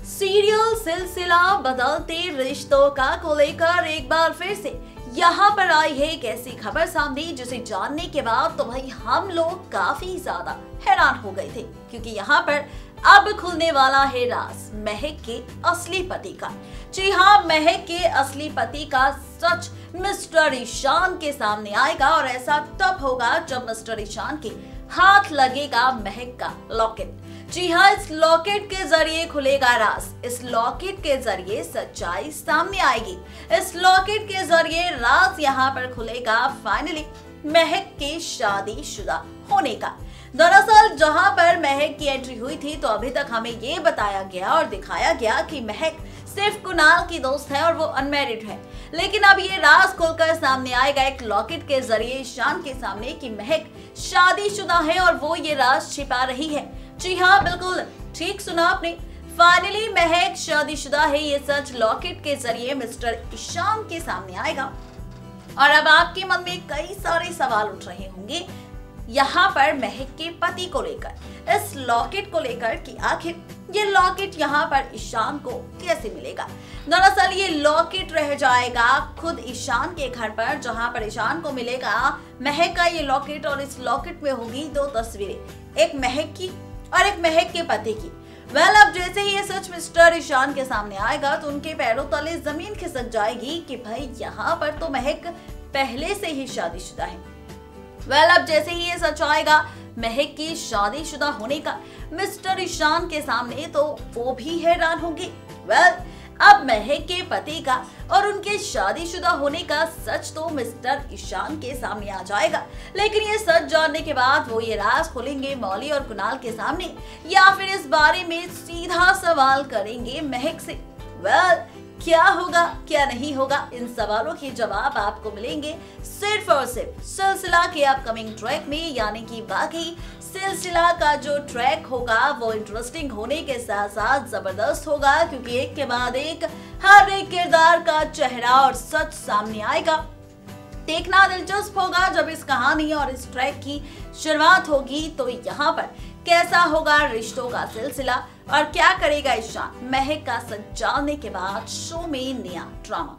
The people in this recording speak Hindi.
सीरियल सिलसिला बदलते रिश्तों का को लेकर एक बार फिर से यहाँ पर आई है एक ऐसी खबर सामने जिसे जानने के बाद तो भाई हम लोग काफी ज्यादा हैरान हो गए थे, क्योंकि यहाँ पर अब खुलने वाला है राज महक के असली पति का। जी हाँ, महक के असली पति का सच मिस्टर ईशान के सामने आएगा और ऐसा तब होगा जब मिस्टर ईशान के हाथ लगेगा महक का लॉकेट। जी हाँ, इस लॉकेट के जरिए खुलेगा राज। इस लॉकेट के जरिए सच्चाई सामने आएगी। इस लॉकेट के जरिए राज यहाँ पर खुलेगा फाइनली महक के शादीशुदा होने का। दरअसल जहां पर महक की एंट्री हुई थी तो अभी तक हमें ये बताया गया और दिखाया गया कि महक सिर्फ कुणाल की दोस्त है और वो अनमैरिड है, लेकिन अब ये राज खुलकर सामने आएगा एक लॉकेट के जरिए ईशान के सामने कि महक शादीशुदा है और वो ये राज छिपा रही है। जी हाँ, बिल्कुल ठीक सुना आपने, फाइनली महक शादीशुदा है। ये सच लॉकेट के जरिए मिस्टर ईशान के सामने आएगा और अब आपके मन में कई सारे सवाल उठ रहे होंगे यहाँ पर महक के पति को लेकर, इस लॉकेट को लेकर कि आखिर ये लॉकेट यहाँ पर ईशान को कैसे मिलेगा। दरअसल ये लॉकेट रह जाएगा खुद ईशान के घर पर, जहाँ पर ईशान को मिलेगा महक का ये लॉकेट और इस लॉकेट में होगी दो तस्वीरें, एक महक की और एक महक के पति की। अब जैसे ही ये सच मिस्टर ईशान के सामने आएगा तो उनके पैरों तले जमीन खिसक जाएगी कि भाई यहाँ पर तो महक पहले से ही शादीशुदा है। अब जैसे ही ये सच आएगा महक की शादीशुदा होने का मिस्टर ईशान के सामने तो वो भी हैरान होंगे। अब महक के पति का और उनके शादीशुदा होने का सच तो मिस्टर ईशान के सामने आ जाएगा, लेकिन ये सच जानने के बाद वो ये राज खोलेंगे मौली और कुणाल के सामने या फिर इस बारे में सीधा सवाल करेंगे महक से। क्या होगा क्या नहीं होगा, इन सवालों के जवाब आपको मिलेंगे सिर्फ और सिर्फ सिलसिला के अपकमिंग ट्रैक में। यानी कि वाकई सिलसिला का जो ट्रैक होगा वो इंटरेस्टिंग होने के साथ साथ जबरदस्त होगा, क्योंकि एक के बाद एक हर एक किरदार का चेहरा और सच सामने आएगा। देखना दिलचस्प होगा जब इस कहानी और इस ट्रैक की शुरुआत होगी तो यहाँ पर कैसा होगा रिश्तों का सिलसिला और क्या करेगा ईशान महक का सच जानने के बाद शो में नया ड्रामा।